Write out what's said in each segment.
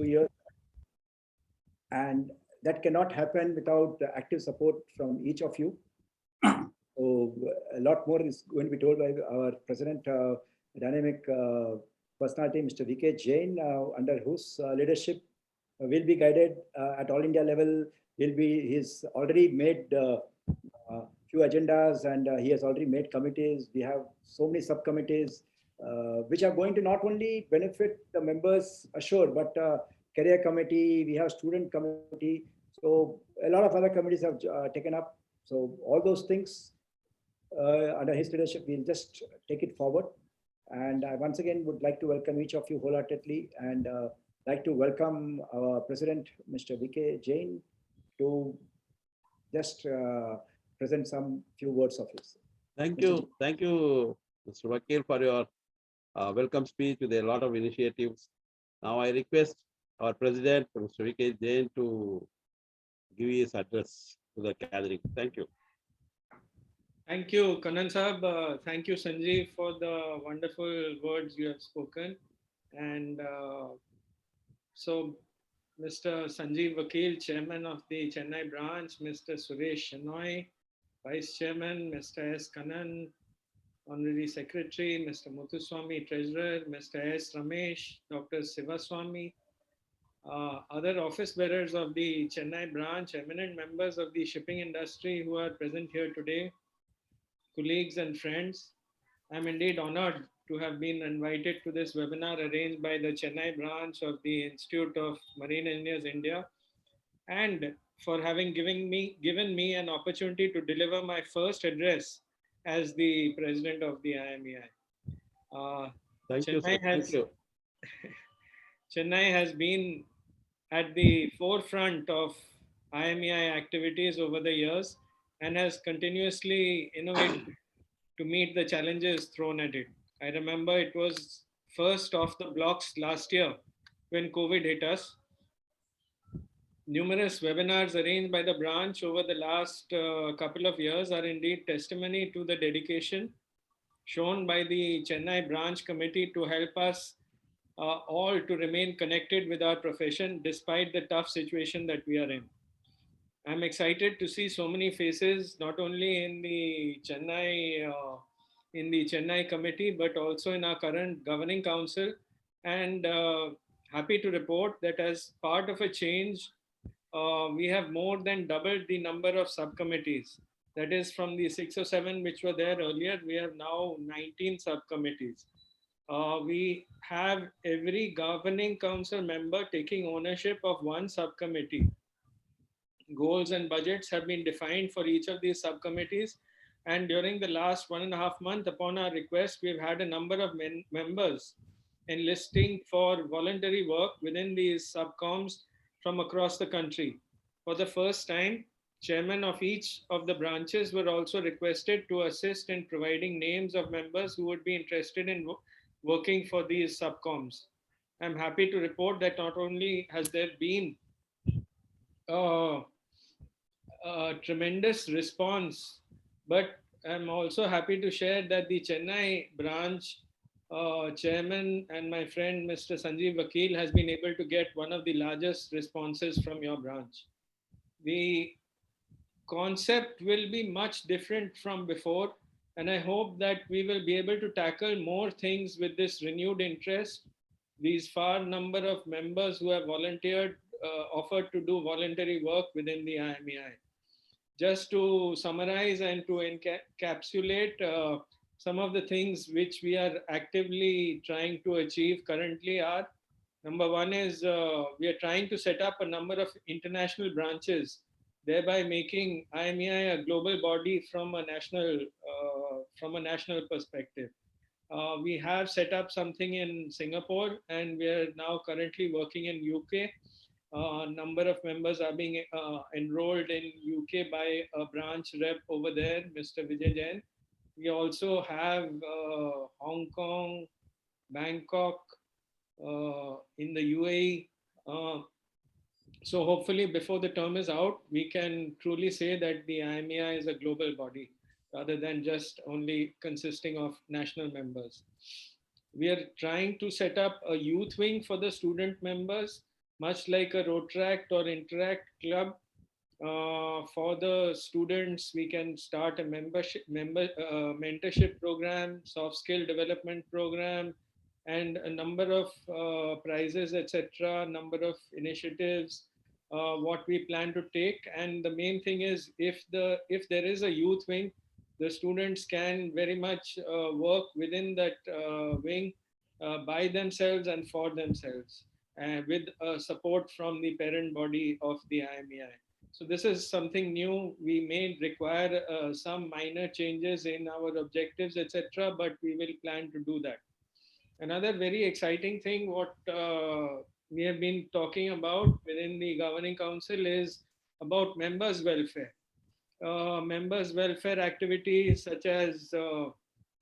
2 years, and that cannot happen without the active support from each of you. So a lot more is going to be told by our president, dynamic personality, Mr. VK Jain, under whose leadership will be guided at all India level. He's already made few agendas, and he has already made committees. We have so many subcommittees which are going to not only benefit the members assured, but career committee, we have student committee. So a lot of other committees have taken up. So all those things under his leadership, we'll just take it forward. And I once again would like to welcome each of you wholeheartedly, and like to welcome our president, Mr. VK Jain, to just present some few words of his. Thank Mr. you. Jain. Thank you, Mr. Vakil, for your welcome speech with a lot of initiatives. Now I request our president, Mr. VK Jain, to give his address to the gathering. Thank you. Thank you, Kannan Sahab. Thank you, Sanjeev, for the wonderful words you have spoken. And so, Mr. Sanjeev Vakil, Chairman of the Chennai branch, Mr. Suresh Shenoy, Vice Chairman, Mr. S. Kannan, Honorary Secretary, Mr. Muthuswamy, Treasurer, Mr. S. Ramesh, Dr. Sivaswamy, other office bearers of the Chennai branch, eminent members of the shipping industry who are present here today, colleagues and friends. I'm indeed honored to have been invited to this webinar arranged by the Chennai branch of the Institute of Marine Engineers India, and for having given me an opportunity to deliver my first address as the president of the IMEI. Thank you, sir. Thank you. Chennai has been at the forefront of IMEI activities over the years and has continuously innovated to meet the challenges thrown at it. I remember it was first off the blocks last year when COVID hit us. Numerous webinars arranged by the branch over the last couple of years are indeed testimony to the dedication shown by the Chennai branch committee to help us all to remain connected with our profession despite the tough situation that we are in. I'm excited to see so many faces, not only in the Chennai committee, but also in our current governing council, and happy to report that as part of a change, we have more than doubled the number of subcommittees. That is, from the 6 or 7 which were there earlier, we have now 19 subcommittees. We have every governing council member taking ownership of one subcommittee. Goals and budgets have been defined for each of these subcommittees. And during the last 1.5 months, upon our request, we've had a number of members enlisting for voluntary work within these subcoms from across the country. For the first time, chairmen of each of the branches were also requested to assist in providing names of members who would be interested in working for these subcoms. I'm happy to report that not only has there been a tremendous response, but I'm also happy to share that the Chennai branch chairman and my friend Mr. Sanjeev Vakil has been able to get one of the largest responses from your branch. The concept will be much different from before, and I hope that we will be able to tackle more things with this renewed interest. These far number of members who have volunteered, offered to do voluntary work within the IMEI. Just to summarize and to encapsulate some of the things which we are actively trying to achieve currently are, number one is we are trying to set up a number of international branches, thereby making IMEI a global body from a national perspective. We have set up something in Singapore, and we are now currently working in UK. A number of members are being enrolled in UK by a branch rep over there, Mr. Vijay Jain. We also have Hong Kong, Bangkok, in the UAE. So hopefully before the term is out, we can truly say that the IMEI is a global body rather than just only consisting of national members. We are trying to set up a youth wing for the student members. much like a Rotaract or Interact club. For the students, we can start a mentorship program, soft skill development program, and a number of prizes, etc., number of initiatives, what we plan to take. And the main thing is, if there is a youth wing, the students can very much work within that wing by themselves and for themselves, with support from the parent body of the IMEI. So this is something new. We may require some minor changes in our objectives, etc., but we will plan to do that. Another very exciting thing what we have been talking about within the Governing Council is about members' welfare. Members' welfare activities such as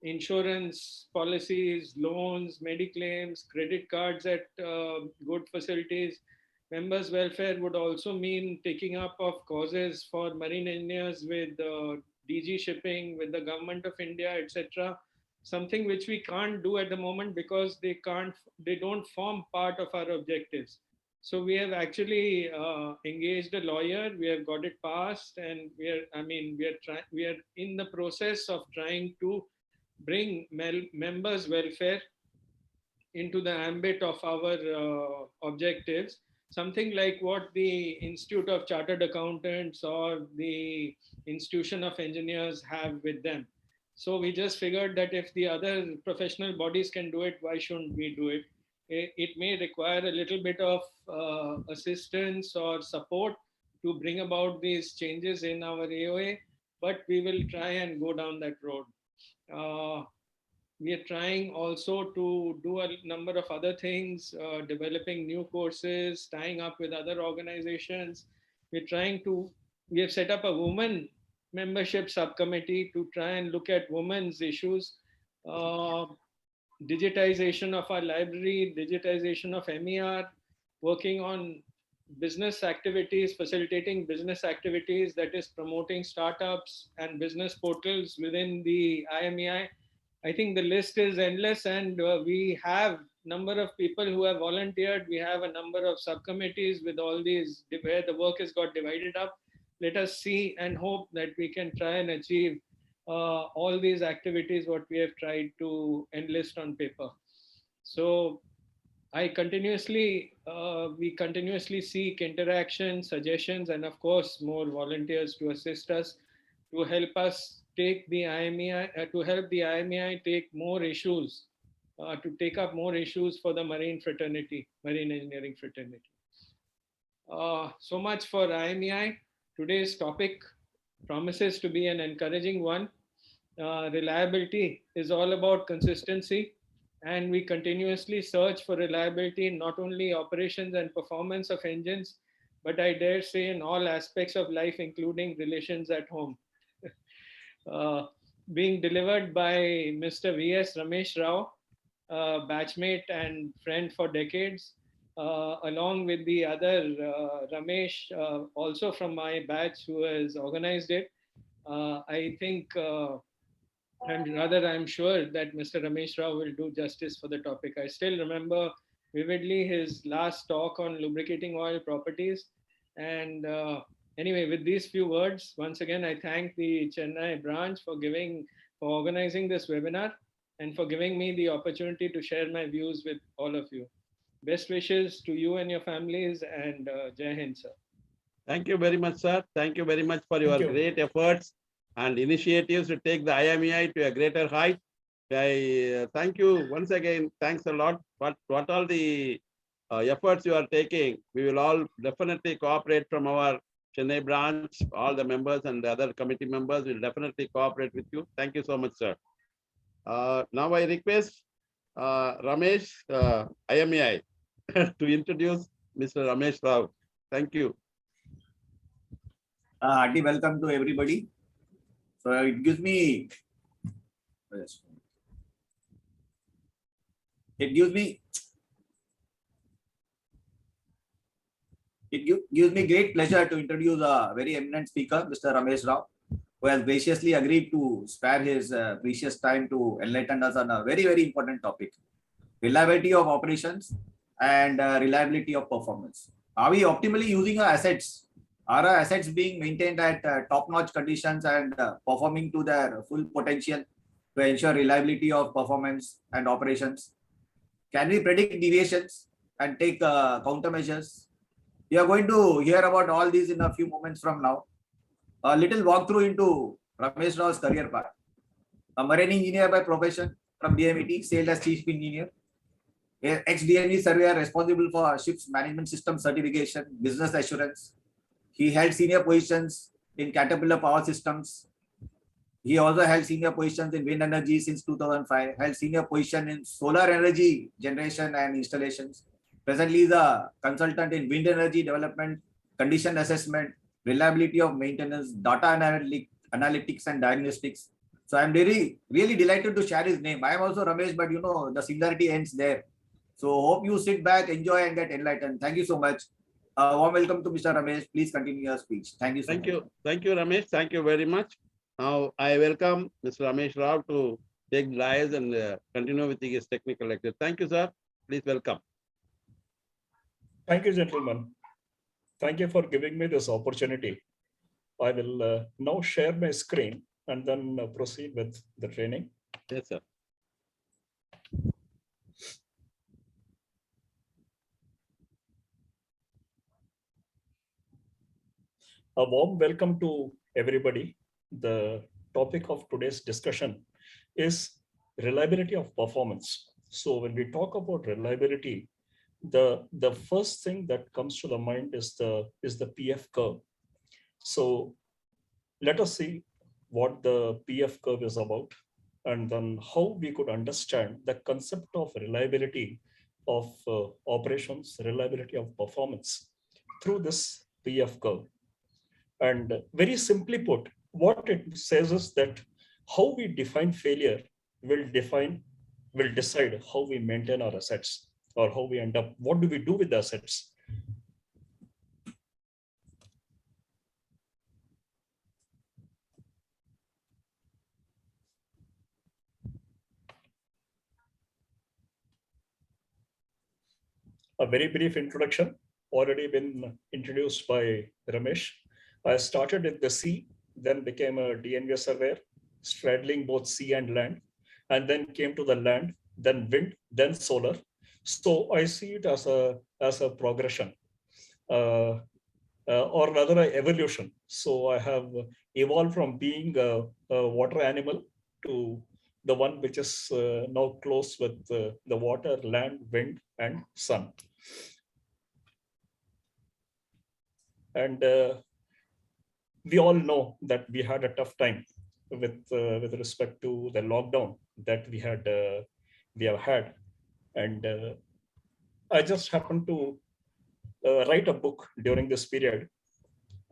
insurance policies, loans, mediclaims, credit cards at good facilities. Members' welfare would also mean taking up of causes for marine engineers with DG Shipping, with the Government of India, etc. Something which we can't do at the moment because they don't form part of our objectives. So we have actually engaged a lawyer. We have got it passed, and we are in the process of trying to bring members' welfare into the ambit of our objectives. Something like what the Institute of Chartered Accountants or the Institution of Engineers have with them. So we just figured that if the other professional bodies can do it, why shouldn't we do it? It may require a little bit of assistance or support to bring about these changes in our AOA, but we will try and go down that road. We are trying also to do a number of other things, developing new courses, tying up with other organizations. We have set up a women membership subcommittee to try and look at women's issues, digitization of our library, digitization of MER, working on business activities, facilitating business activities, that is promoting startups and business portals within the IMEI. I think the list is endless, and we have number of people who have volunteered. We have a number of subcommittees with all these where the work has got divided up. Let us see and hope that we can try and achieve all these activities what we have tried to enlist on paper. So we continuously seek interaction, suggestions, and of course more volunteers to assist us, to help us take the IMEI, to help the IMEI take more issues, to take up more issues for the marine fraternity, marine engineering fraternity. So much for IMEI. Today's topic promises to be an encouraging one. Reliability is all about consistency, and we continuously search for reliability in not only operations and performance of engines, but I dare say in all aspects of life, including relations at home. Being delivered by Mr. V.S. Ramesh Rao, batchmate and friend for decades, along with the other Ramesh, also from my batch, who has organized it. I think, I'm sure that Mr. Ramesh Rao will do justice for the topic. I still remember vividly his last talk on lubricating oil properties. And anyway, with these few words, once again, I thank the Chennai branch for organizing this webinar and for giving me the opportunity to share my views with all of you. Best wishes to you and your families, and Jai Hind, sir. Thank you very much, sir. Thank you very much for your great efforts and initiatives to take the IMEI to a greater height. I thank you once again. Thanks a lot. What all the efforts you are taking, we will all definitely cooperate from our Chennai branch. All the members and the other committee members will definitely cooperate with you. Thank you so much, sir. Now I request Ramesh, IMEI, to introduce Mr. Ramesh Rao. Thank you. Hearty welcome to everybody. So it gives me great pleasure to introduce a very eminent speaker, Mr. Ramesh Rao, who has graciously agreed to spare his precious time to enlighten us on a very, very important topic: reliability of operations and reliability of performance. Are we optimally using our assets? Are our assets being maintained at top-notch conditions and performing to their full potential to ensure reliability of performance and operations? Can we predict deviations and take countermeasures? We are going to hear about all these in a few moments from now. A little walkthrough into Ramesh Rao's career path. A marine engineer by profession from DMET, sailed as chief engineer. Ex-DME surveyor responsible for ships management system certification, business assurance. He held senior positions in Caterpillar Power Systems. He also held senior positions in wind energy since 2005, held senior position in solar energy generation and installations. Presently is a consultant in wind energy development, condition assessment, reliability of maintenance, data analytics and diagnostics. So I'm really delighted to share his name. I am also Ramesh, but you know, the similarity ends there. So hope you sit back, enjoy and get enlightened. Thank you so much. Warm welcome to Mr. Ramesh. Please continue your speech. Thank you so much. Thank you, Ramesh. Thank you very much. Now I welcome Mr. Ramesh Rao to take the rise and continue with his technical lecture. Thank you, sir. Please welcome. Thank you, gentlemen. Thank you for giving me this opportunity. I will now share my screen and then proceed with the training. Yes, sir. A warm welcome to everybody. The topic of today's discussion is reliability of performance. So when we talk about reliability, the first thing that comes to the mind is the PF curve. So let us see what the PF curve is about, and then how we could understand the concept of reliability of operations, reliability of performance through this PF curve. And very simply put, what it says is that how we define failure will decide how we maintain our assets, or how we end up, what do we do with the assets. A very brief introduction, already been introduced by Ramesh. I started at the sea, then became a DNV surveyor, straddling both sea and land, and then came to the land, then wind, then solar. So I see it as a progression, or rather an evolution. So I have evolved from being a water animal to the one which is now close with the water, land, wind, and sun. And we all know that we had a tough time with respect to the lockdown that we have had, and I just happened to write a book during this period,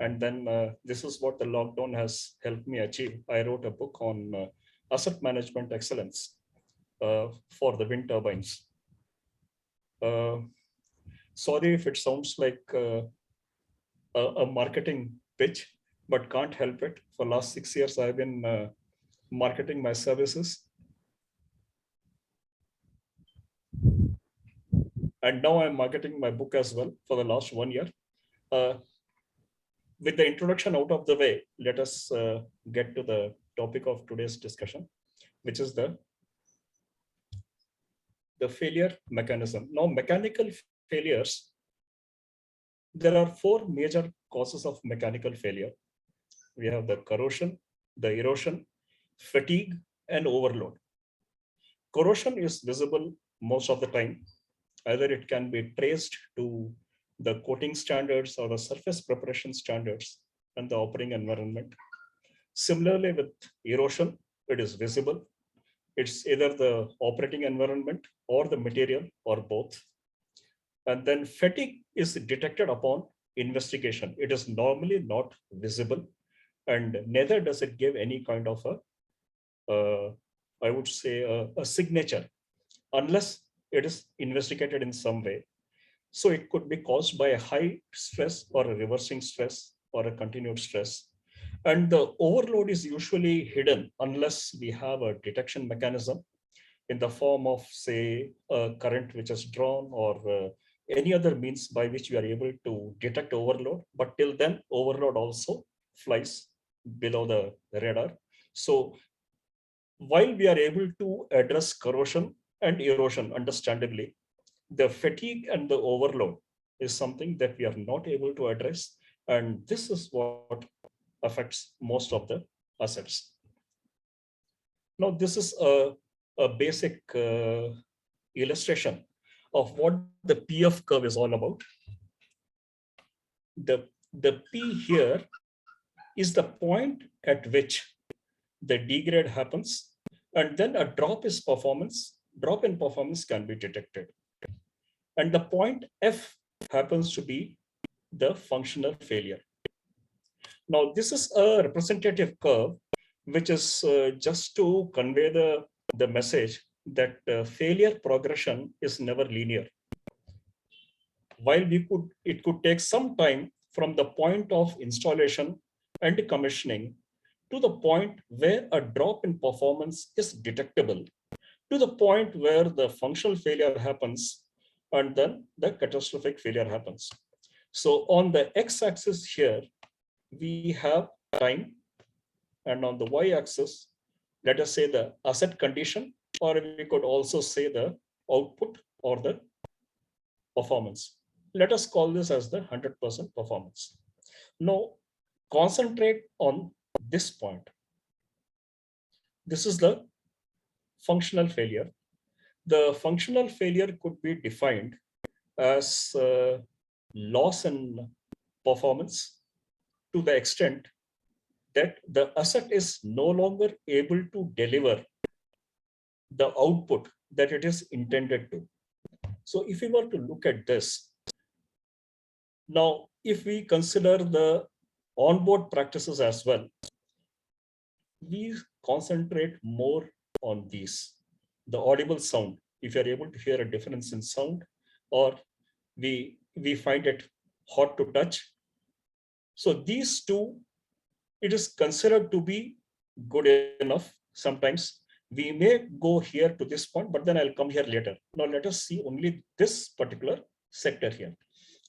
and then this is what the lockdown has helped me achieve. I wrote a book on asset management excellence for the wind turbines. Sorry if it sounds like a marketing pitch, but can't help it. For last 6 years, I've been marketing my services. And now I'm marketing my book as well for the last 1 year. With the introduction out of the way, let us get to the topic of today's discussion, which is the failure mechanism. Now, mechanical failures, there are 4 major causes of mechanical failure. We have the corrosion, the erosion, fatigue, and overload. Corrosion is visible most of the time. Either it can be traced to the coating standards or the surface preparation standards and the operating environment. Similarly, with erosion, it is visible. It's either the operating environment or the material or both. And then fatigue is detected upon investigation. It is normally not visible, and neither does it give any kind of I would say a signature unless it is investigated in some way. So it could be caused by a high stress or a reversing stress or a continued stress. And the overload is usually hidden unless we have a detection mechanism. in the form of, say, a current which is drawn, or any other means by which we are able to detect overload. But till then, overload also flies below the radar. So while we are able to address corrosion and erosion, understandably, the fatigue and the overload is something that we are not able to address. And this is what affects most of the assets. Now, this is a basic illustration of what the PF curve is all about. The P here is the point at which the degrade happens, and then a drop in performance can be detected. And the point F happens to be the functional failure. Now, this is a representative curve, which is just to convey the message that failure progression is never linear. While it could take some time from the point of installation and commissioning to the point where a drop in performance is detectable, to the point where the functional failure happens, and then the catastrophic failure happens. So on the x-axis here, we have time, and on the y-axis, let us say the asset condition, or we could also say the output or the performance. Let us call this as the 100% performance. Now, concentrate on this point. This is the functional failure. The functional failure could be defined as loss in performance to the extent that the asset is no longer able to deliver the output that it is intended to. So if we were to look at this, now if we consider the onboard practices as well, we concentrate more on these. The audible sound, if you're able to hear a difference in sound, or we find it hot to touch. So these two, it is considered to be good enough. Sometimes we may go here to this point, but then I'll come here later. Now let us see only this particular sector here,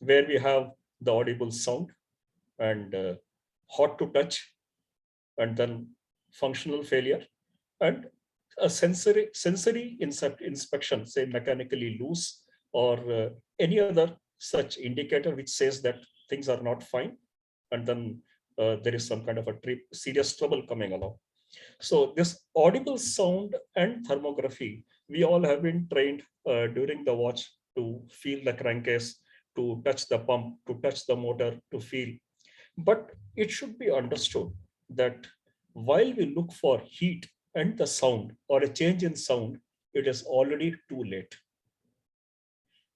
where we have the audible sound and hot to touch, and then functional failure, and a sensory inspection, say mechanically loose, or any other such indicator which says that things are not fine, and then there is some kind of a serious trouble coming along. So this audible sound and thermography, we all have been trained during the watch to feel the crankcase, to touch the pump, to touch the motor, to feel. But it should be understood that while we look for heat and the sound, or a change in sound, it is already too late.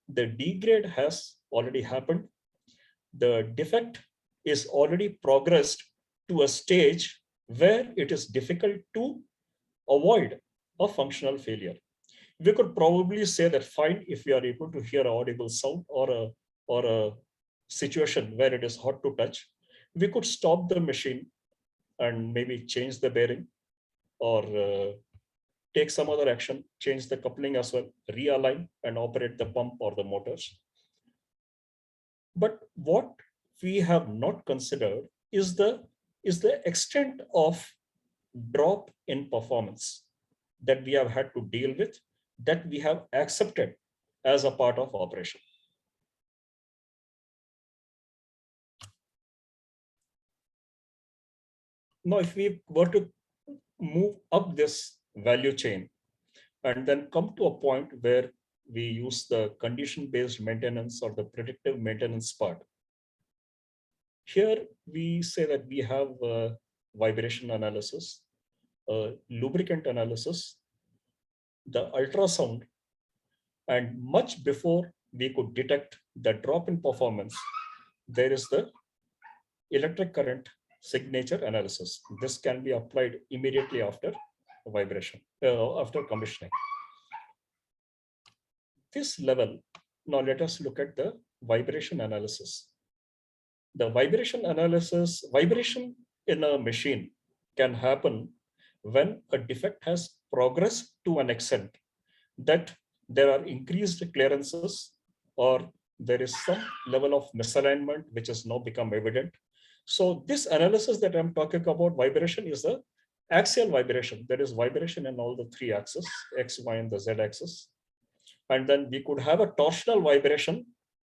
The degrade has already happened. The defect is already progressed to a stage where it is difficult to avoid a functional failure. We could probably say that fine, if we are able to hear audible sound, or a situation where it is hot to touch, we could stop the machine and maybe change the bearing, or take some other action, change the coupling as well, realign and operate the pump or the motors. But what we have not considered is the extent of drop in performance that we have had to deal with, that we have accepted as a part of operation. Now, if we were to move up this value chain and then come to a point where we use the condition-based maintenance or the predictive maintenance part, here we say that we have vibration analysis, lubricant analysis, the ultrasound, and much before we could detect the drop in performance, there is the electric current signature analysis. This can be applied immediately after vibration, after commissioning. This level, now let us look at the vibration analysis. The vibration analysis, vibration in a machine can happen when a defect has progressed to an extent that there are increased clearances or there is some level of misalignment which has now become evident. So this analysis that I'm talking about, vibration, is the axial vibration. There is vibration in all the three axes, X, Y, and the Z axis. And then we could have a torsional vibration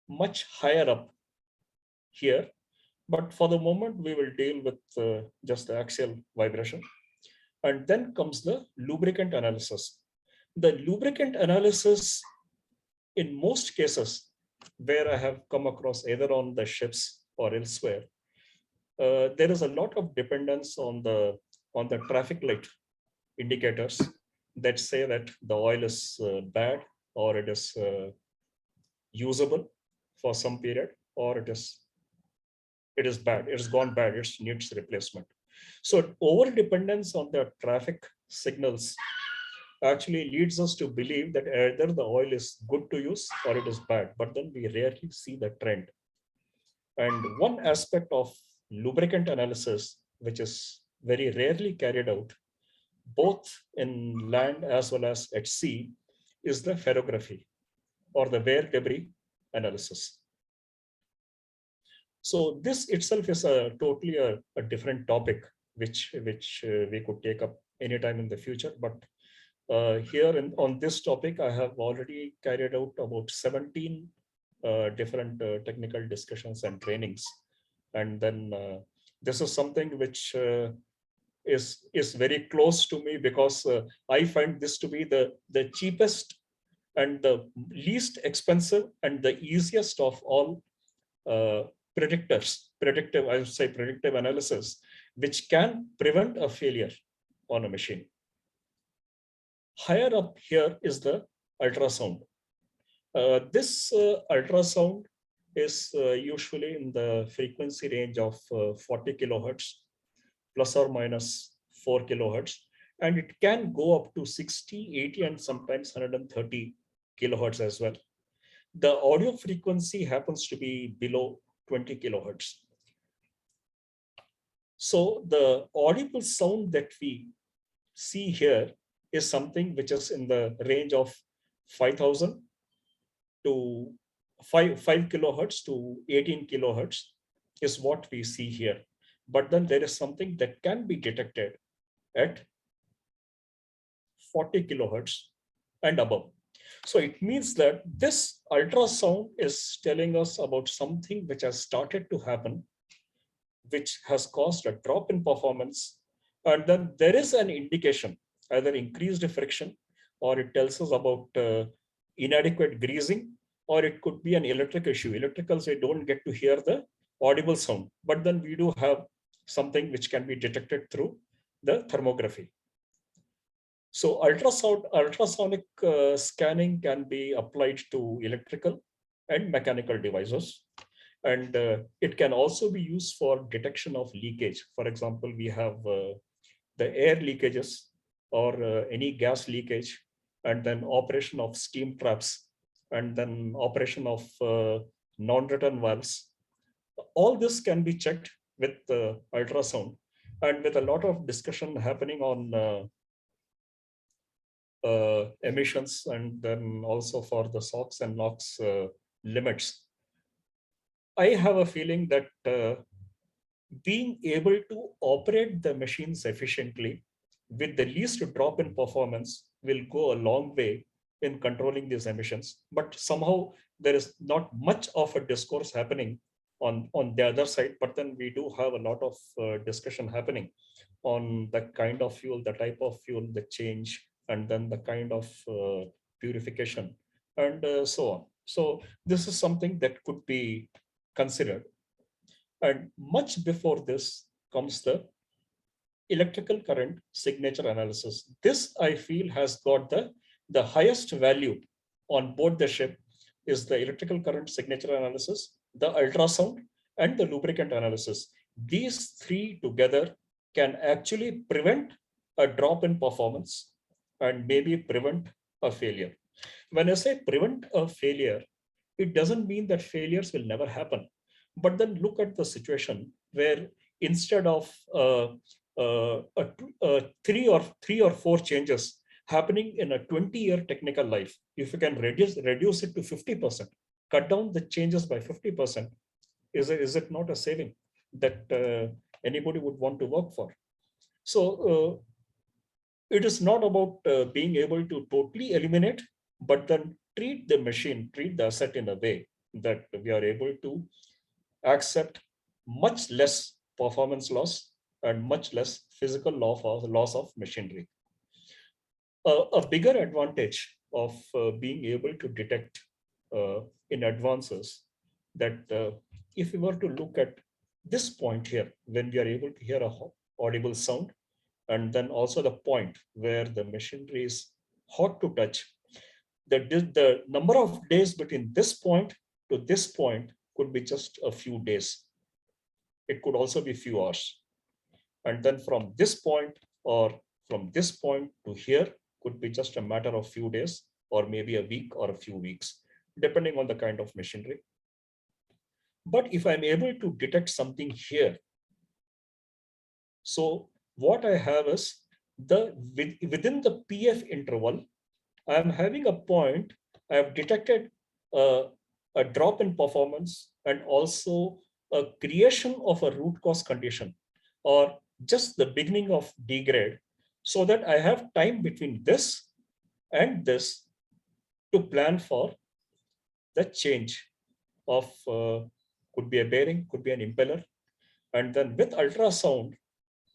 much higher up here. But for the moment, we will deal with just the axial vibration. And then comes the lubricant analysis. The lubricant analysis, in most cases, where I have come across either on the ships or elsewhere, there is a lot of dependence on the traffic light indicators that say that the oil is bad, or it is usable for some period, or it is bad, it's gone bad, it needs replacement. So over dependence on the traffic signals actually leads us to believe that either the oil is good to use or it is bad, but then we rarely see the trend. And one aspect of lubricant analysis, which is very rarely carried out, both in land as well as at sea, is the ferrography or the wear debris analysis. So this itself is a totally a different topic, which we could take up anytime in the future. But here on this topic, I have already carried out about 17 different technical discussions and trainings. And then this is something which is very close to me, because I find this to be the cheapest and the least expensive and the easiest of all predictive analysis, which can prevent a failure on a machine. Higher up here is the ultrasound. This ultrasound is usually in the frequency range of 40 kilohertz plus or minus 4 kilohertz, and it can go up to 60, 80, and sometimes 130 kilohertz as well. The audio frequency happens to be below 20 kilohertz. So the audible sound that we see here is something which is in the range of 5,000 to 5 kilohertz to 18 kilohertz is what we see here. But then there is something that can be detected at 40 kilohertz and above. So it means that this ultrasound is telling us about something which has started to happen, which has caused a drop in performance. And then there is an indication, either increased friction, or it tells us about inadequate greasing, or it could be an electric issue. Electricals, we don't get to hear the audible sound, but then we do have something which can be detected through the thermography. So ultrasonic scanning can be applied to electrical and mechanical devices. And it can also be used for detection of leakage. For example, we have the air leakages or any gas leakage, and then operation of steam traps, and then operation of non-return valves. All this can be checked with ultrasound, and with a lot of discussion happening on emissions, and then also for the SOx and NOx limits. I have a feeling that being able to operate the machines efficiently with the least drop in performance will go a long way in controlling these emissions. But somehow there is not much of a discourse happening on the other side, but then we do have a lot of discussion happening on the kind of fuel, the type of fuel, the change, and then the kind of purification, and so on. So this is something that could be considered. And much before this comes the electrical current signature analysis. This, I feel, has got the highest value on board the ship is the electrical current signature analysis, the ultrasound, and the lubricant analysis. These three together can actually prevent a drop in performance and maybe prevent a failure. When I say prevent a failure, it doesn't mean that failures will never happen. But then look at the situation where instead of three or four changes, happening in a 20-year technical life, if you can reduce it to 50%, cut down the changes by 50%, is it not a saving that anybody would want to work for? So it is not about being able to totally eliminate, but then treat the asset in a way that we are able to accept much less performance loss and much less physical loss of machinery. A bigger advantage of being able to detect in advances that if we were to look at this point here, when we are able to hear a audible sound, and then also the point where the machinery is hot to touch, the number of days between this point to this point could be just a few days. It could also be few hours. And then from this point or from this point to here could be just a matter of few days or maybe a week or a few weeks, depending on the kind of machinery. But if I'm able to detect something here, so what I have is within the PF interval, I'm having a point, I have detected a drop in performance and also a creation of a root cause condition or just the beginning of degrade, so that I have time between this and this to plan for the change of, could be a bearing, could be an impeller. And then with ultrasound,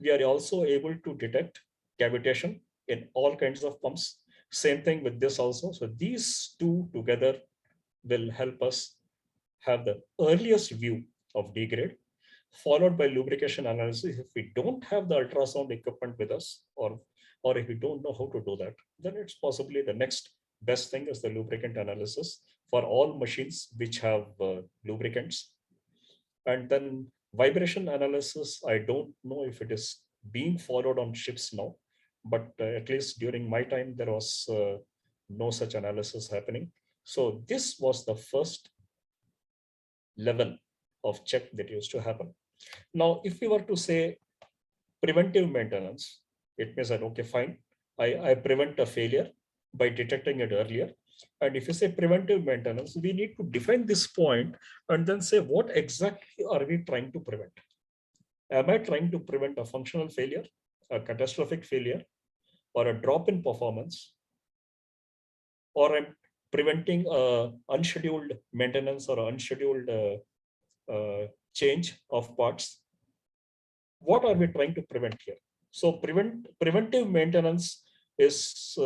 we are also able to detect cavitation in all kinds of pumps. Same thing with this also. So these two together will help us have the earliest view of degrade, followed by lubrication analysis. If we don't have the ultrasound equipment with us, or if we don't know how to do that, then it's possibly the next best thing is the lubricant analysis for all machines which have lubricants. And then vibration analysis, I don't know if it is being followed on ships now, but at least during my time, there was no such analysis happening. So this was the first level of check that used to happen. Now, if we were to say preventive maintenance, it means that, okay, fine, I prevent a failure by detecting it earlier. And if you say preventive maintenance, we need to define this point and then say, what exactly are we trying to prevent? Am I trying to prevent a functional failure, a catastrophic failure, or a drop in performance? Or I'm preventing unscheduled maintenance or unscheduled change of parts? What are we trying to prevent here? So preventive maintenance is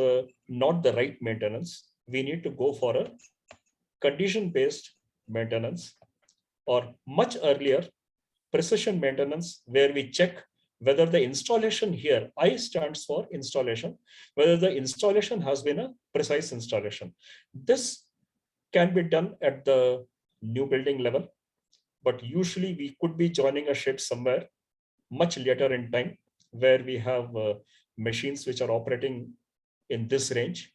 not the right maintenance. We need to go for a condition-based maintenance, or much earlier precision maintenance, where we check whether the installation here, I stands for installation, whether the installation has been a precise installation. This can be done at the new building level, but usually we could be joining a ship somewhere much later in time, where we have machines which are operating in this range.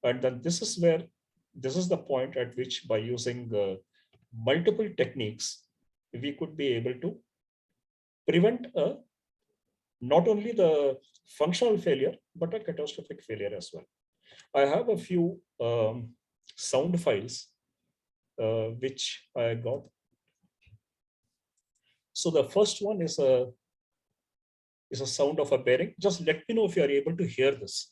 And then this is the point at which, by using multiple techniques, we could be able to prevent not only the functional failure, but a catastrophic failure as well. I have a few sound files which I got. So the first one is a sound of a bearing. Just let me know if you are able to hear this.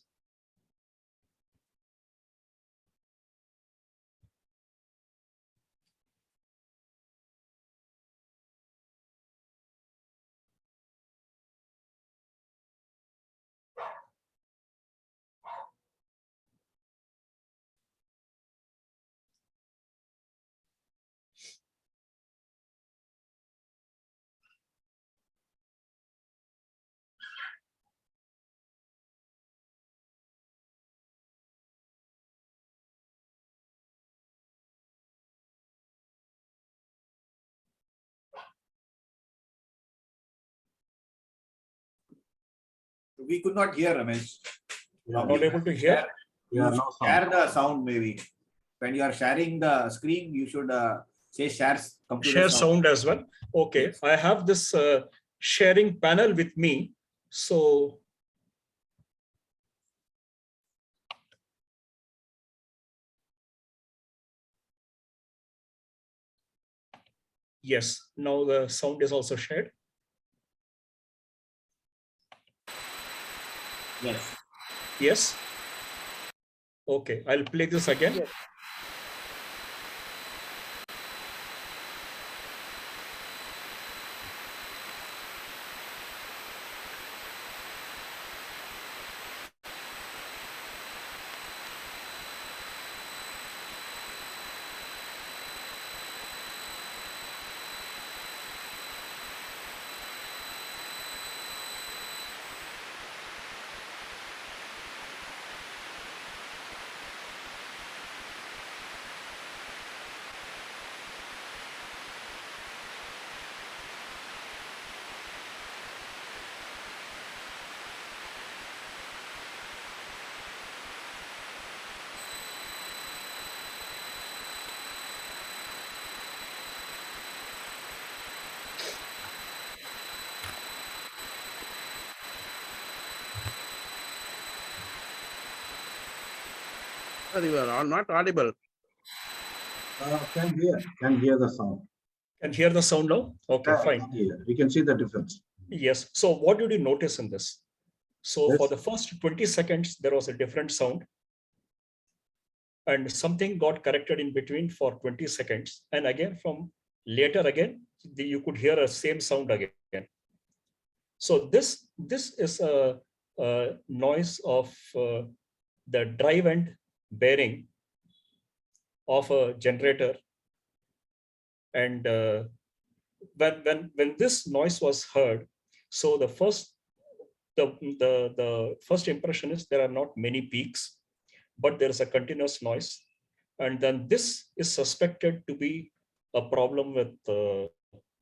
We could not hear, Ramesh. You are Not able to hear? You are no Share sound. the sound maybe. When you are sharing the screen, you should say share computer Share sound as well. Okay, I have this sharing panel with me. So Yes, now the sound is also shared. Yes. Yes. Okay, I'll play this again. Yes. Sir, you are not audible. Can hear the sound. Can hear the sound now? Okay, Yeah, fine. can hear. We can see the difference. Yes. So what did you notice in this? So Yes. for the first 20 seconds, there was a different sound. And something got corrected in between for 20 seconds. And again, from later again, you could hear a same sound again. So this is a noise of the drive end bearing of a generator. And when this noise was heard, so the first impression is there are not many peaks, but there is a continuous noise. And then this is suspected to be a problem with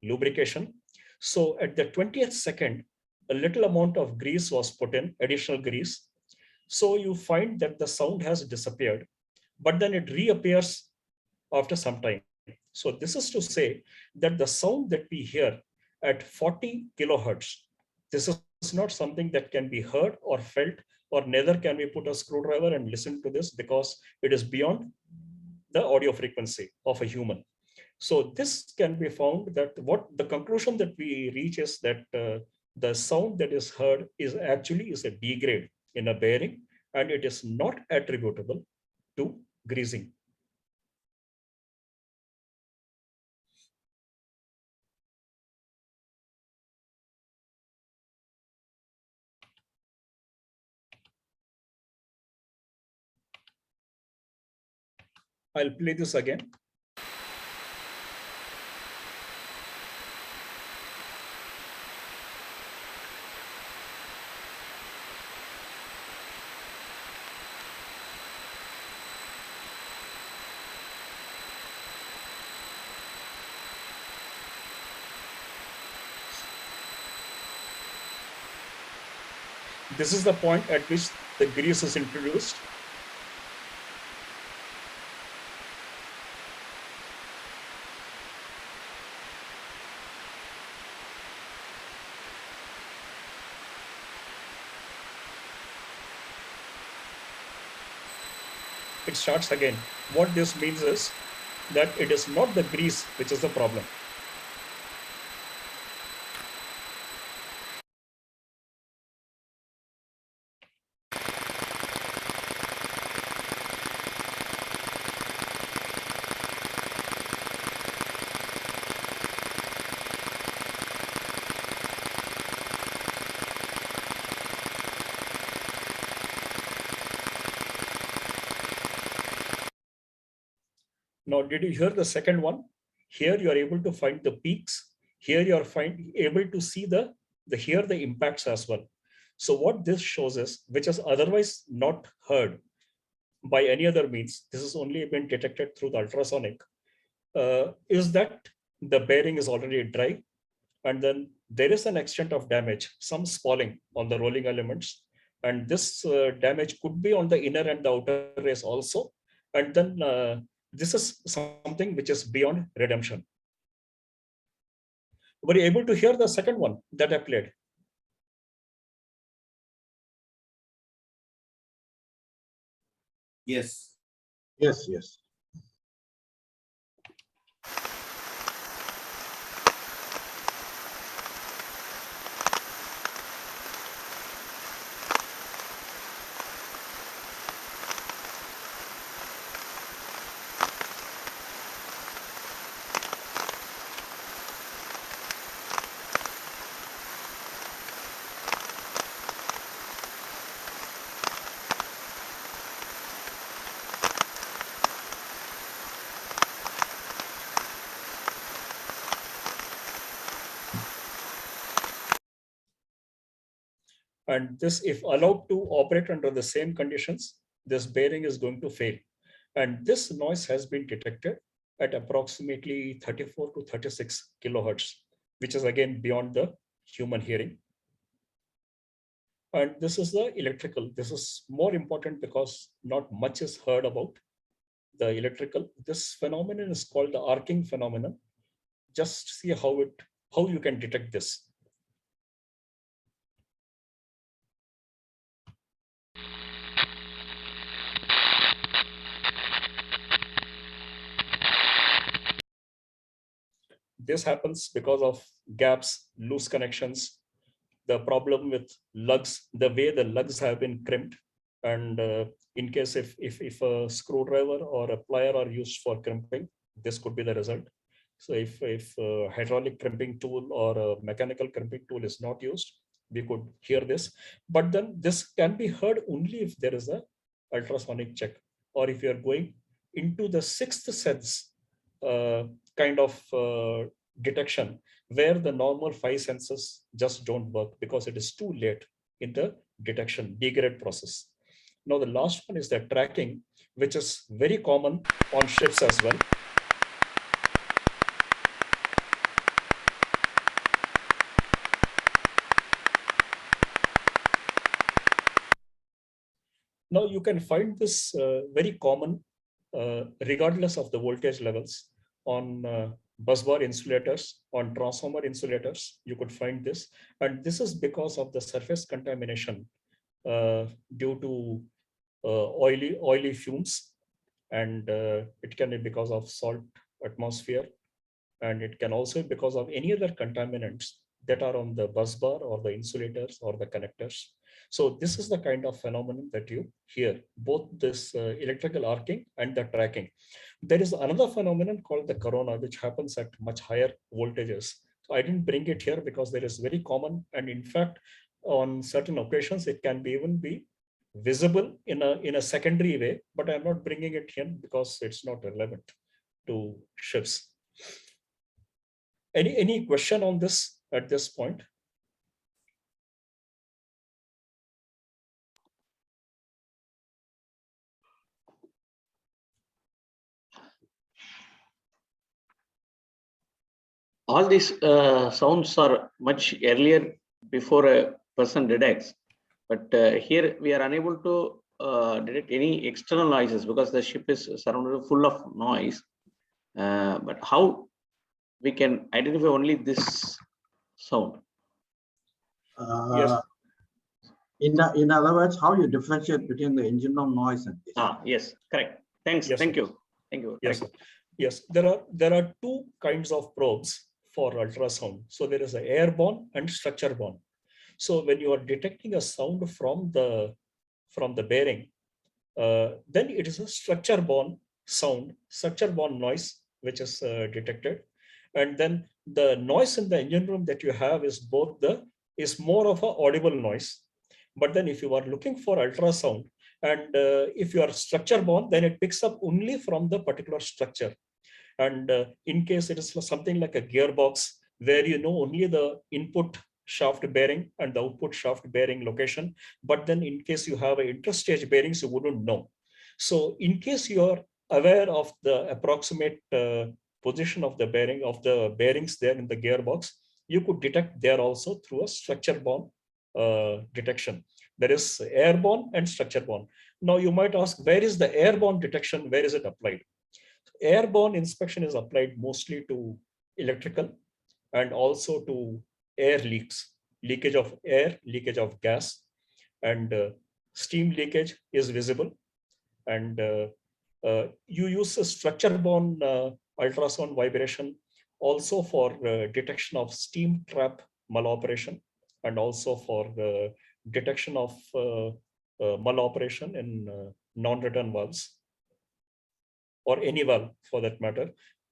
lubrication. So at the 20th second, a little amount of grease was put in, additional grease. So you find that the sound has disappeared, but then it reappears after some time. So this is to say that the sound that we hear at 40 kilohertz, this is not something that can be heard or felt, or neither can we put a screwdriver and listen to this because it is beyond the audio frequency of a human. So this can be found that what the conclusion that we reach is that the sound that is heard is actually a degrade in a bearing, and it is not attributable to greasing. I'll play this again. This is the point at which the grease is introduced. It starts again. What this means is that it is not the grease which is the problem. Now, did you hear the second one? Here you are able to find the peaks. Here you are able to see the impacts as well. So what this shows is, which is otherwise not heard by any other means, this has only been detected through the ultrasonic, is that the bearing is already dry, and then there is an extent of damage, some spalling on the rolling elements, and this damage could be on the inner and the outer race also, and then this is something which is beyond redemption. Were you able to hear the second one that I played? Yes. Yes, yes. And this, if allowed to operate under the same conditions, this bearing is going to fail. And this noise has been detected at approximately 34 to 36 kilohertz, which is again beyond the human hearing. And this is the electrical. This is more important because not much is heard about the electrical. This phenomenon is called the arcing phenomenon. Just see how you can detect this. This happens because of gaps, loose connections, the problem with lugs, the way the lugs have been crimped. And in case if a screwdriver or a plier are used for crimping, this could be the result. So if a hydraulic crimping tool or a mechanical crimping tool is not used, we could hear this. But then this can be heard only if there is a ultrasonic check, or if you are going into the sixth sense kind of detection, where the normal five senses just don't work because it is too late in the detection degrade process. Now, the last one is the tracking, which is very common on ships as well. Now, you can find this very common, regardless of the voltage levels, on busbar insulators, on transformer insulators. You could find this. And this is because of the surface contamination due to oily fumes. And it can be because of salt atmosphere. And it can also be because of any other contaminants that are on the busbar or the insulators or the connectors. So this is the kind of phenomenon that you hear, both this electrical arcing and the tracking. There is another phenomenon called the corona, which happens at much higher voltages. So I didn't bring it here because there is very common, and in fact, on certain occasions, it can be even be visible in a secondary way, but I'm not bringing it here because it's not relevant to ships. Any question on this at this point? All these sounds are much earlier before a person detects, but here we are unable to detect any external noises because the ship is surrounded full of noise. But how we can identify only this sound? Yes. In other words, how you differentiate between the engine room noise and this? Yes, correct. Thanks. Yes, Thank sir. you. Thank you. Yes, Correct. yes. There are two kinds of probes for ultrasound. So there is an airborne and structure-borne. So when you are detecting a sound from the bearing, then it is a structure-borne sound, structure-borne noise, which is detected. And then the noise in the engine room that you have is is more of an audible noise. But then if you are looking for ultrasound, and if you are structure-borne, then it picks up only from the particular structure. And in case it is something like a gearbox, where you know only the input shaft bearing and the output shaft bearing location, but then in case you have an interstage bearings, you wouldn't know. So in case you are aware of the approximate position of the bearings there in the gearbox, you could detect there also through a structure-borne detection. There is airborne and structure-borne. Now you might ask, where is the airborne detection? Where is it applied? Airborne inspection is applied mostly to electrical and also to air leaks, leakage of air, leakage of gas, and steam leakage is visible. And you use a structure-borne ultrasound vibration also for detection of steam trap maloperation, and also for detection of maloperation in non-return valves, or any valve for that matter.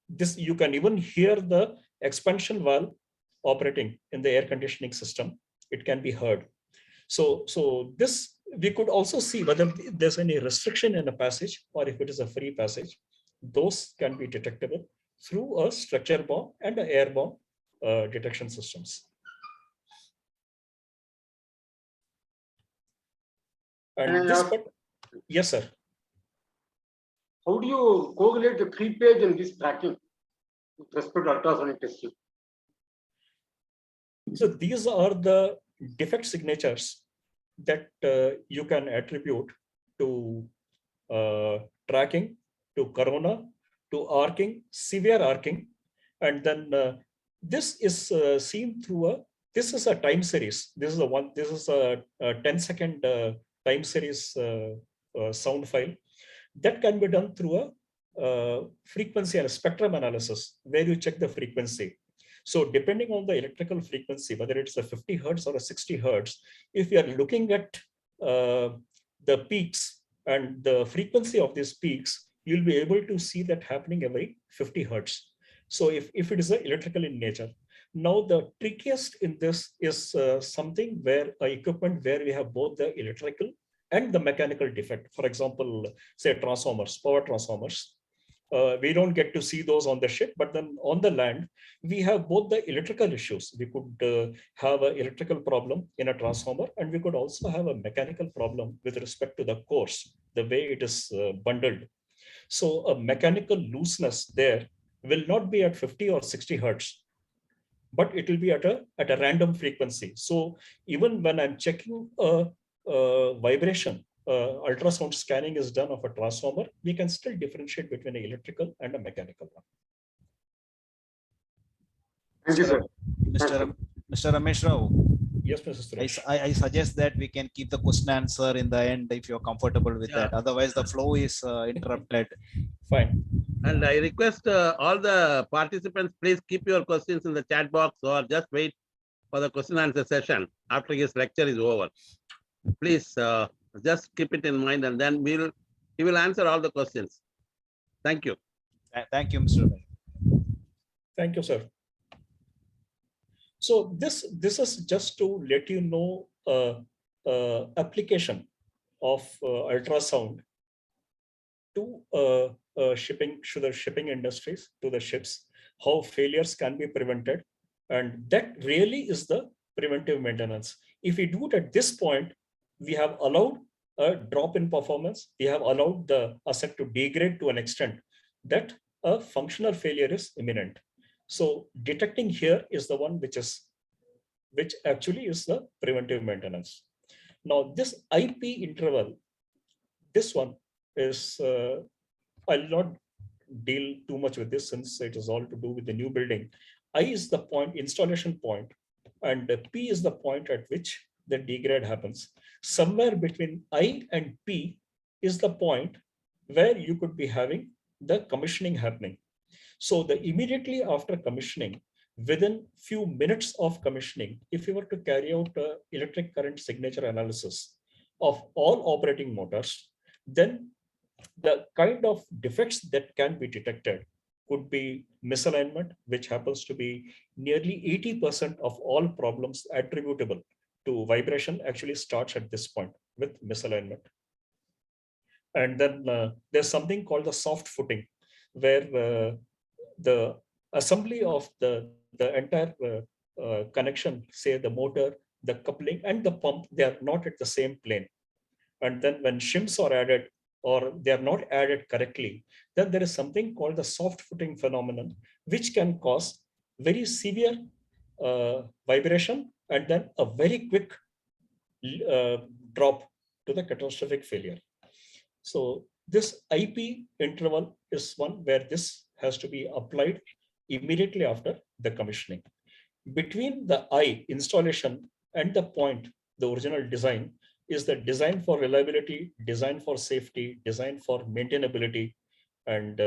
This, you can even hear the expansion valve operating in the air conditioning system. It can be heard. So this, we could also see whether there's any restriction in a passage or if it is a free passage. Those can be detectable through a structure-borne and an airborne detection systems. And this, but yes, sir. How do you correlate the creepage in this tracking with respect to ultrasonic testing? So these are the defect signatures that you can attribute to tracking, to corona, to arcing, severe arcing. And then this is seen through this is a time series. This is a 10-second time series sound file that can be done through a frequency and a spectrum analysis where you check the frequency. So depending on the electrical frequency, whether it's a 50 hertz or a 60 hertz, if you are looking at the peaks and the frequency of these peaks, you'll be able to see that happening every 50 hertz. So if it is electrical in nature. Now the trickiest in this is something where equipment where we have both the electrical and the mechanical defect. For example, say transformers, power transformers. We don't get to see those on the ship, but then on the land, we have both the electrical issues. We could have an electrical problem in a transformer, and we could also have a mechanical problem with respect to the cores, the way it is bundled. So a mechanical looseness there will not be at 50 or 60 hertz, but it will be at a random frequency. So even when I'm checking a vibration, ultrasound scanning is done of a transformer, we can still differentiate between an electrical and a mechanical one. Thank you, sir. Mr. Ramesh Rao, Yes, Mr. Suresh. I suggest that we can keep the question answer in the end if you're comfortable with that. Otherwise, the flow is interrupted. Fine. And I request all the participants, please keep your questions in the chat box or just wait for the question answer session after his lecture is over. Please just keep it in mind, and then he will answer all the questions. Thank you. Thank you, Mr. Ramesh. Thank you, sir. So this is just to let you know application of ultrasound to shipping industries, to the ships, how failures can be prevented. And that really is the preventive maintenance. If we do it at this point, we have allowed a drop in performance. We have allowed the asset to degrade to an extent that a functional failure is imminent. So detecting here is the one which actually is the preventive maintenance. Now this IP interval, this one is, I'll not deal too much with this since it is all to do with the new building. I is the point, installation point, and P is the point at which the degrade happens. Somewhere between I and P is the point where you could be having the commissioning happening. So the immediately after commissioning, within few minutes of commissioning, if you were to carry out electric current signature analysis of all operating motors, then the kind of defects that can be detected could be misalignment, which happens to be nearly 80% of all problems attributable to vibration actually starts at this point with misalignment. And then there's something called the soft footing, where the assembly of the entire connection, say the motor, the coupling and the pump, they are not at the same plane. And then when shims are added or they are not added correctly, then there is something called the soft footing phenomenon, which can cause very severe vibration and then a very quick drop to the catastrophic failure. So this IP interval is one where this has to be applied immediately after the commissioning. Between the I installation and the point, the original design, is the design for reliability, design for safety, design for maintainability, and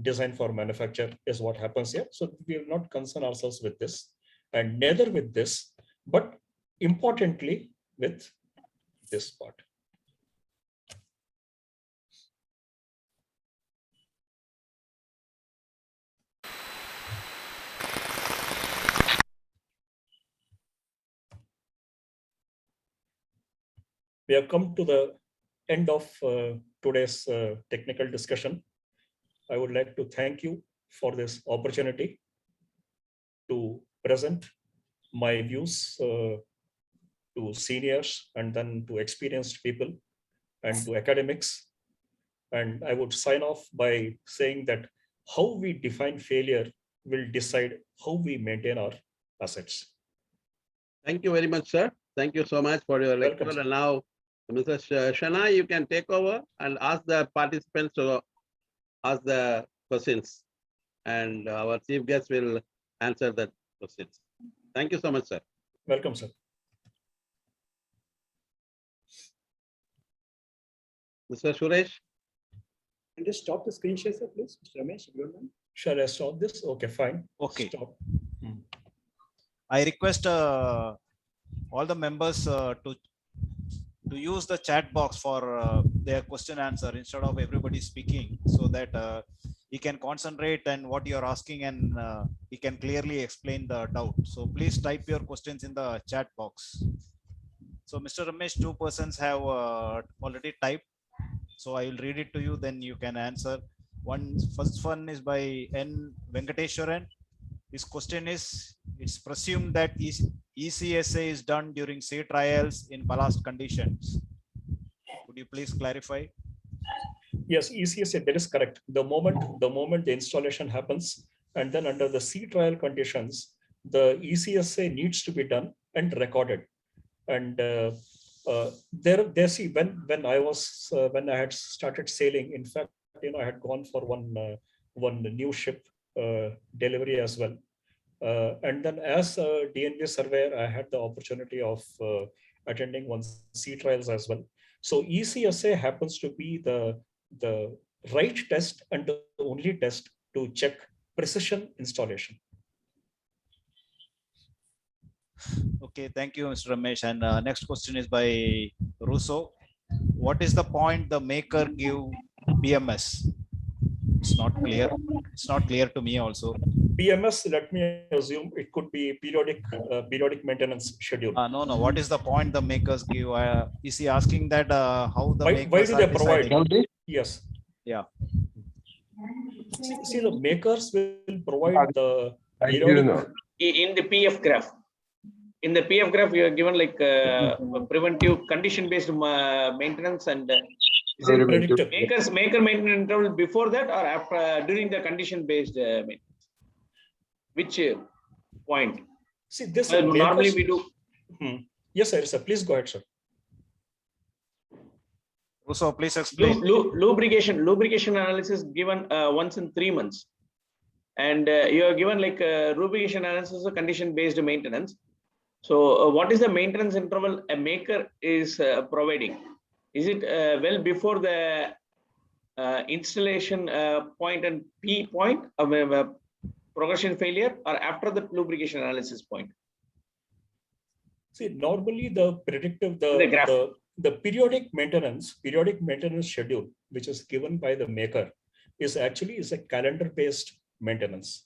design for manufacture is what happens here. So we will not concern ourselves with this, and neither with this, but importantly with this part. We have come to the end of today's technical discussion. I would like to thank you for this opportunity to present my views to seniors and then to experienced people and to academics. And I would sign off by saying that how we define failure will decide how we maintain our assets. Thank you very much, sir. Thank you so much for your lecture. Welcome, sir. And now, Mr. Shana, you can take over and ask the participants to ask the questions. And our chief guest will answer the questions. Thank you so much, sir. Welcome, sir. Mr. Suresh. And just stop the screen share, sir, please, Mr. Ramesh, if you don't mind. Shall I stop this? Okay, fine. Okay. Stop. I request all the members to use the chat box for their question answer instead of everybody speaking, so that he can concentrate and what you are asking, and he can clearly explain the doubt. So please type your questions in the chat box. So Mr. Ramesh, 2 persons have already typed. So I will read it to you, then you can answer. First one is by N. Venkateshwaran. His question is, it's presumed that ECSA is done during sea trials in ballast conditions. Could you please clarify? Yes, ECSA, that is correct. The moment the installation happens, and then under the sea trial conditions, the ECSA needs to be done and recorded. And there, see, when I had started sailing, in fact, I had gone for one new ship delivery as well. And then as a DNV surveyor, I had the opportunity of attending one sea trials as well. So ECSA happens to be the right test and the only test to check precision installation. Okay, thank you, Mr. Ramesh. And next question is by Russo. What is the point the maker give BMS? It's not clear. It's not clear to me also. BMS, let me assume it could be periodic maintenance schedule. No. What is the point the makers give? Is he asking that how the makers why do they provide? deciding? Yes. Yeah. See, the makers will provide the periodic. In the PF graph. In the PF graph, you are given like preventive condition-based maintenance and is it predictive. maker maintenance interval before that or after during the condition-based maintenance? Which point? See, this normally we do. Yes, sir. Please go ahead, sir. Russo, please explain. Lubrication analysis given once in 3 months, and you are given like lubrication analysis of condition-based maintenance. So, what is the maintenance interval a maker is providing? Is it well before the installation point and P point of progression failure, or after the lubrication analysis point? See, normally the predictive, the periodic maintenance schedule, which is given by the maker, is a calendar-based maintenance.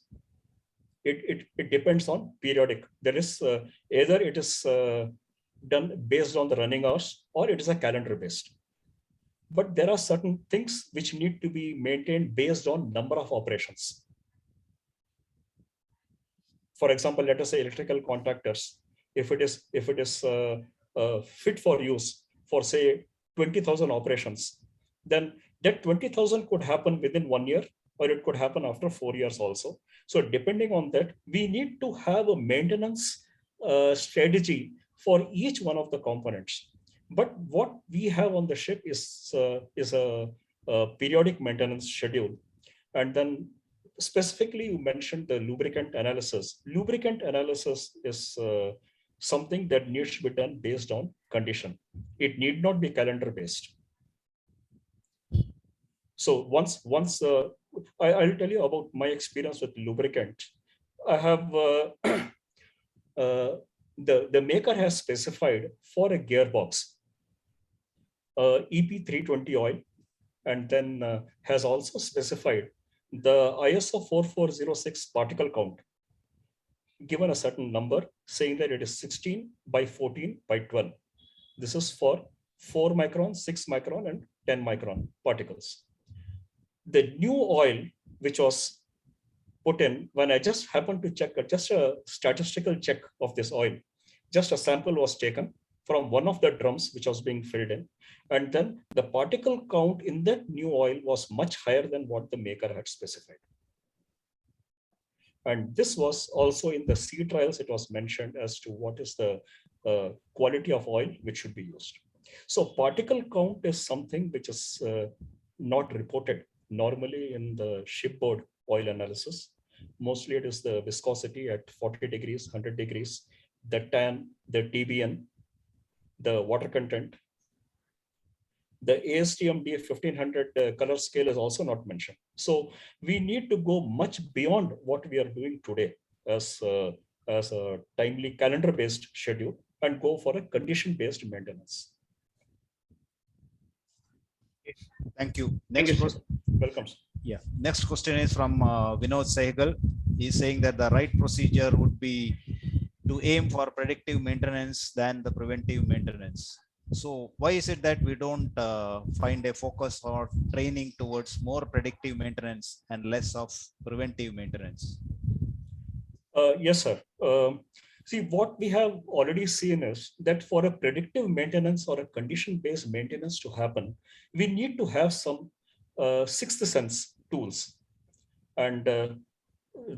It depends on periodic. There is either it is done based on the running hours or it is a calendar based. But there are certain things which need to be maintained based on number of operations. For example, let us say electrical contactors. If it is fit for use for say 20,000 operations, then that 20,000 could happen within 1 year, or it could happen after 4 years also. So depending on that, we need to have a maintenance strategy for each one of the components. But what we have on the ship is a periodic maintenance schedule. And then specifically, you mentioned the lubricant analysis. Lubricant analysis is something that needs to be done based on condition. It need not be calendar based. So once I'll tell you about my experience with lubricant. I have the maker has specified for a gearbox EP320 oil, and then has also specified the ISO 4406 particle count, given a certain number, saying that it is 16 by 14 by 12. This is for 4 micron, 6 micron, and 10 micron particles. The new oil, which was put in, when I just happened to check, just a statistical check of this oil, just a sample was taken from one of the drums which was being filled in. And then the particle count in that new oil was much higher than what the maker had specified. And this was also in the sea trials, it was mentioned as to what is the quality of oil which should be used. So particle count is something which is not reported normally in the shipboard oil analysis. Mostly it is the viscosity at 40 degrees, 100 degrees, the TAN, the TBN, the water content. The ASTM D1500 color scale is also not mentioned. So we need to go much beyond what we are doing today as a timely calendar-based schedule and go for a condition-based maintenance. Thank you. Thank Next you, question. Welcome. Yeah. Next question is from Vinod Sehgal. He's saying that the right procedure would be to aim for predictive maintenance than the preventive maintenance. So why is it that we don't find a focus or training towards more predictive maintenance and less of preventive maintenance? Yes, sir. See, what we have already seen is that for a predictive maintenance or a condition-based maintenance to happen, we need to have some sixth sense tools. And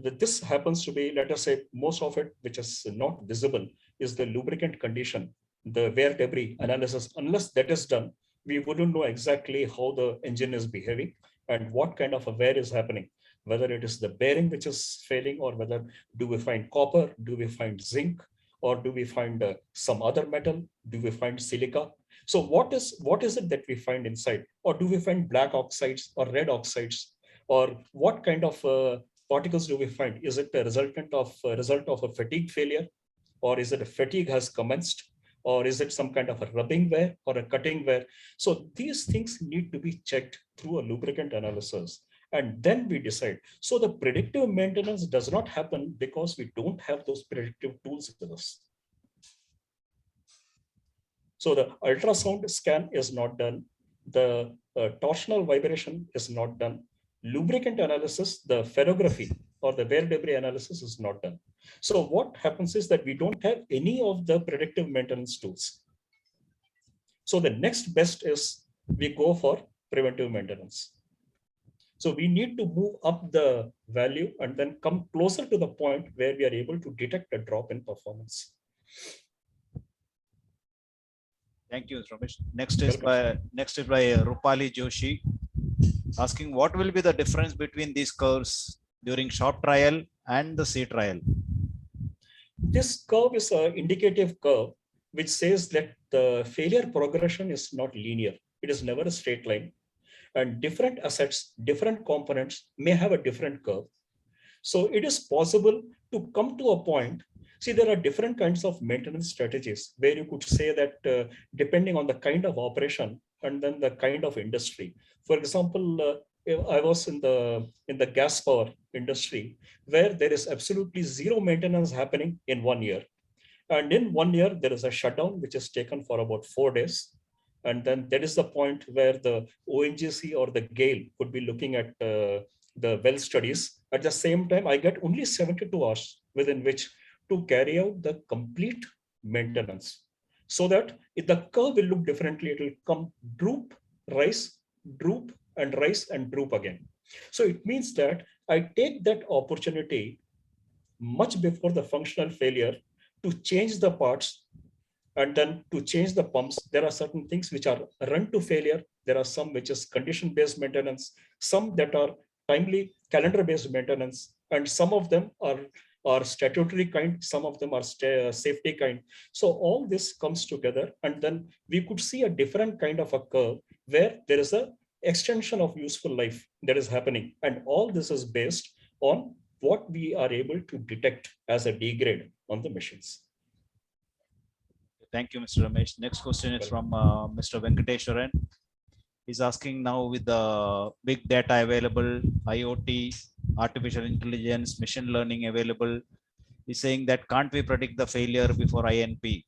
this happens to be, let us say, most of it, which is not visible, is the lubricant condition, the wear debris analysis. Unless that is done, we wouldn't know exactly how the engine is behaving and what kind of a wear is happening, whether it is the bearing which is failing, or whether do we find copper, do we find zinc, or do we find some other metal, do we find silica? So what is it that we find inside, or do we find black oxides or red oxides, or what kind of particles do we find? Is it a result of a fatigue failure, or is it a fatigue has commenced, or is it some kind of a rubbing wear or a cutting wear? So these things need to be checked through a lubricant analysis, and then we decide. So the predictive maintenance does not happen because we don't have those predictive tools with us. So the ultrasound scan is not done. The torsional vibration is not done. Lubricant analysis, the ferrography or the wear debris analysis is not done. So what happens is that we don't have any of the predictive maintenance tools. So the next best is we go for preventive maintenance. So we need to move up the value and then come closer to the point where we are able to detect a drop in performance. Thank you, Mr. Ramesh. Next is by Rupali Joshi, asking what will be the difference between these curves during shop trial and the sea trial? This curve is an indicative curve which says that the failure progression is not linear. It is never a straight line, and different assets, different components may have a different curve. So it is possible to come to a point. See, there are different kinds of maintenance strategies where you could say that depending on the kind of operation and then the kind of industry. For example, I was in the gas power industry where there is absolutely zero maintenance happening in 1 year. And in 1 year, there is a shutdown which is taken for about 4 days. And then that is the point where the ONGC or the GAIL could be looking at the well studies. At the same time, I get only 72 hours within which to carry out the complete maintenance, so that if the curve will look differently, it will come droop, rise, droop, and rise and droop again. So it means that I take that opportunity much before the functional failure to change the parts and then to change the pumps. There are certain things which are run to failure. There are some which is condition-based maintenance, some that are timely calendar-based maintenance, and some of them are statutory kind, some of them are safety kind. So all this comes together, and then we could see a different kind of a curve where there is a extension of useful life that is happening. And all this is based on what we are able to detect as a degrade on the machines. Thank you, Mr. Ramesh. Next question is from Mr. Venkateswaran. He's asking, now with the big data available, IoT, artificial intelligence, machine learning available, he's saying that can't we predict the failure before INP?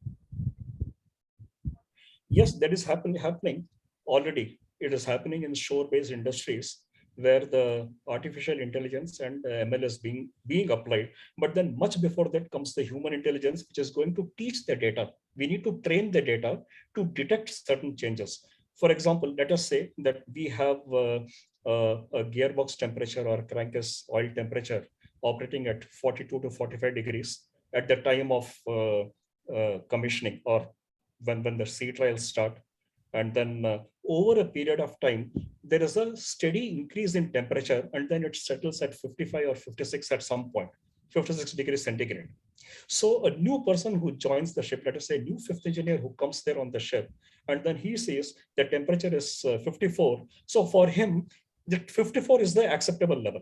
Yes, that is happening already. It is happening in shore-based industries where the artificial intelligence and ML is being applied. But then much before that comes the human intelligence, which is going to teach the data. We need to train the data to detect certain changes. For example, let us say that we have a gearbox temperature or crankcase oil temperature operating at 42 to 45 degrees at the time of commissioning, or when the sea trials start. And then over a period of time, there is a steady increase in temperature, and then it settles at 55 or 56 at some point, 56 degrees centigrade. So a new person who joins the ship, let us say a new fifth engineer who comes there on the ship, and then he says the temperature is 54. So for him, the 54 is the acceptable level.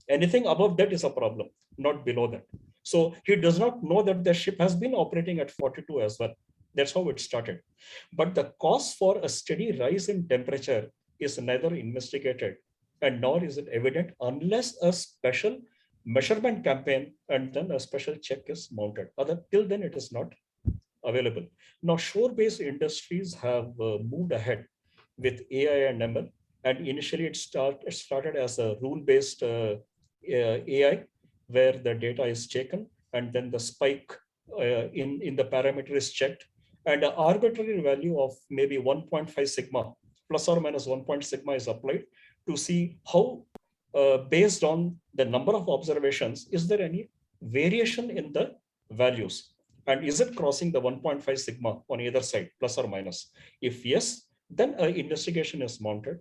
Anything above that is a problem, not below that. So he does not know that the ship has been operating at 42 as well. That's how it started. But the cause for a steady rise in temperature is neither investigated and nor is it evident unless a special measurement campaign and then a special check is mounted. Till then, it is not available. Now, shore-based industries have moved ahead with AI and ML. And initially, it started as a rule-based AI, where the data is taken and then the spike in the parameter is checked, and an arbitrary value of maybe 1.5 sigma plus or minus 1 sigma is applied to see how, based on the number of observations, is there any variation in the values, and is it crossing the 1.5 sigma on either side, plus or minus? If yes, then an investigation is mounted,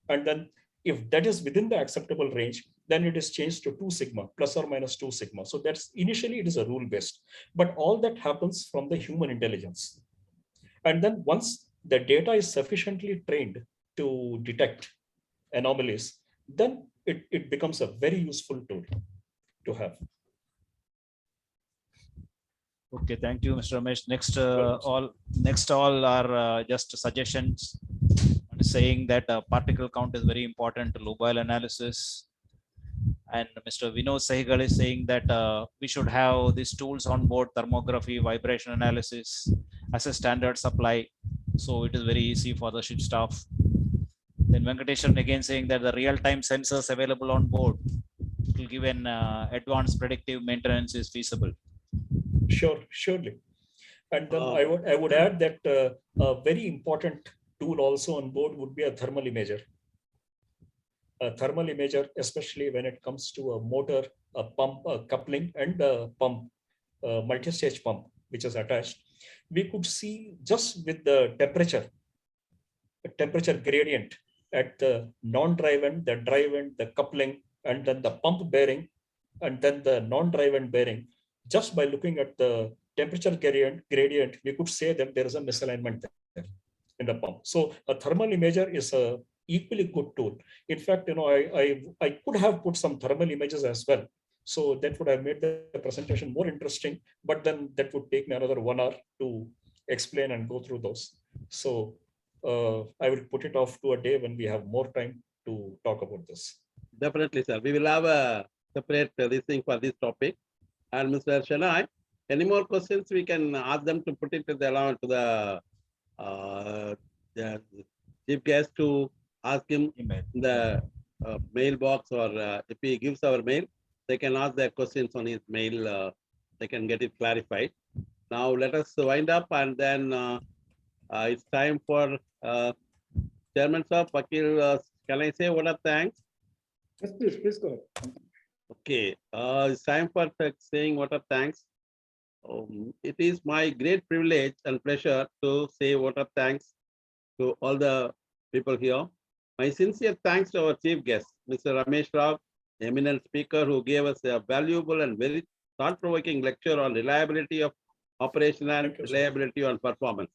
and then if that is within the acceptable range, then it is changed to 2 sigma, plus or minus 2 sigma. So that's initially it is a rule based, but all that happens from the human intelligence. And then once the data is sufficiently trained to detect anomalies, then it becomes a very useful tool to have. Okay, thank you, Mr. Ramesh. Next all are just suggestions saying that particle count is very important to Lubbock analysis. And Mr. Vinod Sahigal is saying that we should have these tools on board, thermography, vibration analysis as a standard supply. So it is very easy for the ship staff. Then Venkateshwaran again saying that the real-time sensors available on board will give an advanced predictive maintenance is feasible. Sure, surely. And then I would add that a very important tool also on board would be a thermal imager. A thermal imager, especially when it comes to a motor, a pump, a coupling, and a pump, a multi-stage pump, which is attached. We could see just with the temperature gradient at the non-drive end, the drive end, the coupling, and then the pump bearing, and then the non-drive end bearing. Just by looking at the temperature gradient, we could say that there is a misalignment there in the pump. So a thermal imager is a equally good tool. In fact, I could have put some thermal images as well. So that would have made the presentation more interesting, but then that would take me another 1 hour to explain and go through those. So I will put it off to a day when we have more time to talk about this. Definitely, sir. We will have a separate listing for this topic. And Mr. Shenoy, any more questions we can ask them to put it to the chief guest to ask him in the mailbox, or if he gives our mail, they can ask their questions on his mail. They can get it clarified. Now let us wind up, and then it's time for Chairman sir, Vakil, can I say what are thanks? Yes, please go ahead. Okay, it's time for saying what are thanks. It is my great privilege and pleasure to say what are thanks to all the people here. My sincere thanks to our chief guest, Mr. Ramesh Rao, the eminent speaker who gave us a valuable and very thought-provoking lecture on reliability of operation and reliability on performance,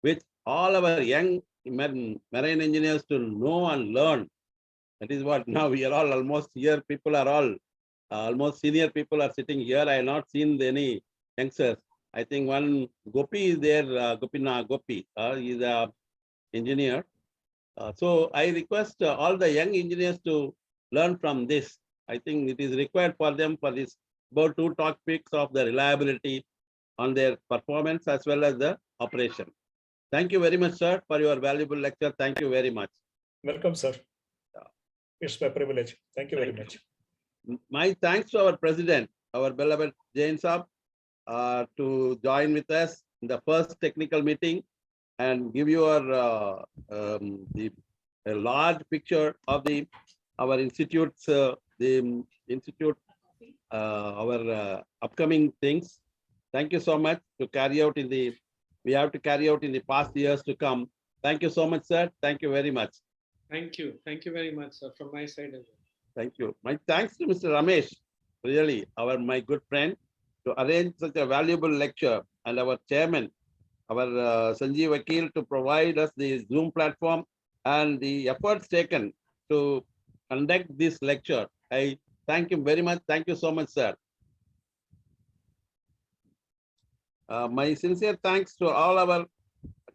which all our young marine engineers to know and learn. That is what now we are all almost here. People are all almost senior people are sitting here. I have not seen any youngsters. I think one Gopi is there, Gopi, he's an engineer. So I request all the young engineers to learn from this. I think it is required for them for this about 2 topics of the reliability on their performance as well as the operation. Thank you very much, sir, for your valuable lecture. Thank you very much. Welcome, sir. It's my privilege. Thank you very Thank you. much. My thanks to our president, our beloved Jain Saab, to join with us in the first technical meeting and give you a large picture of our institute's the institute our upcoming things. Thank you so much to carry out we have to carry out in the past years to come. Thank you so much, sir. Thank you very much. Thank you. Thank you very much, sir, from my side as well. Thank you. My thanks to Mr. Ramesh, really, my good friend, to arrange such a valuable lecture, and our chairman, our Sanjeev Vakil, to provide us the Zoom platform and the efforts taken to conduct this lecture. I thank him very much. Thank you so much, sir. My sincere thanks to all our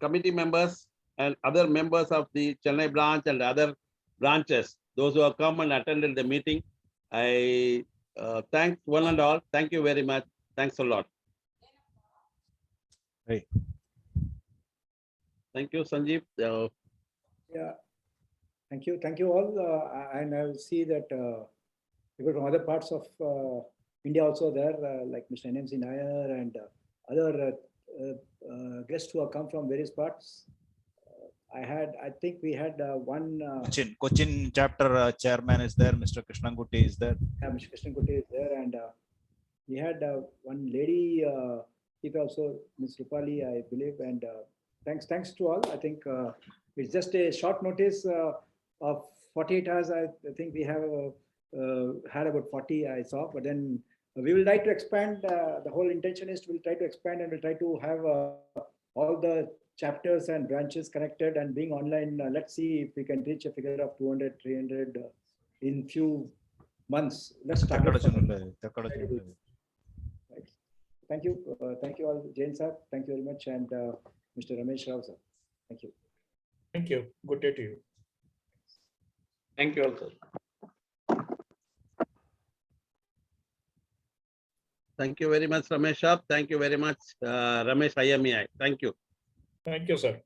committee members and other members of the Chennai branch and other branches, those who have come and attended the meeting. I thank one and all. Thank you very much. Thanks a lot. Right. Thank you, Sanjeev. Yeah, thank you all. And I will see that people from other parts of India also there, like Mr. NMC Nair and other guests who have come from various parts. I think we had one. Cochin chapter chairman is there. Mr. Krishnangutti is there. Yeah, Mr. Krishnangutti is there, and we had one lady, also Ms. Rupali, I believe, and thanks to all. I think it's just a short notice of 48 hours. I think we have had about 40 I saw, but then we will try to expand. The whole intention is we'll try to expand and we'll try to have all the chapters and branches connected and being online. Let's see if we can reach a figure of 200, 300 in few months. Let's start. Right. Thank you all, Jain sir. Thank you very much, and Mr. Ramesh Rao sir. Thank you. Thank you. Good day to you. Thank you also. Thank you very much, Ramesh. Thank you very much, Ramesh IMEI. Thank you. Thank you, sir.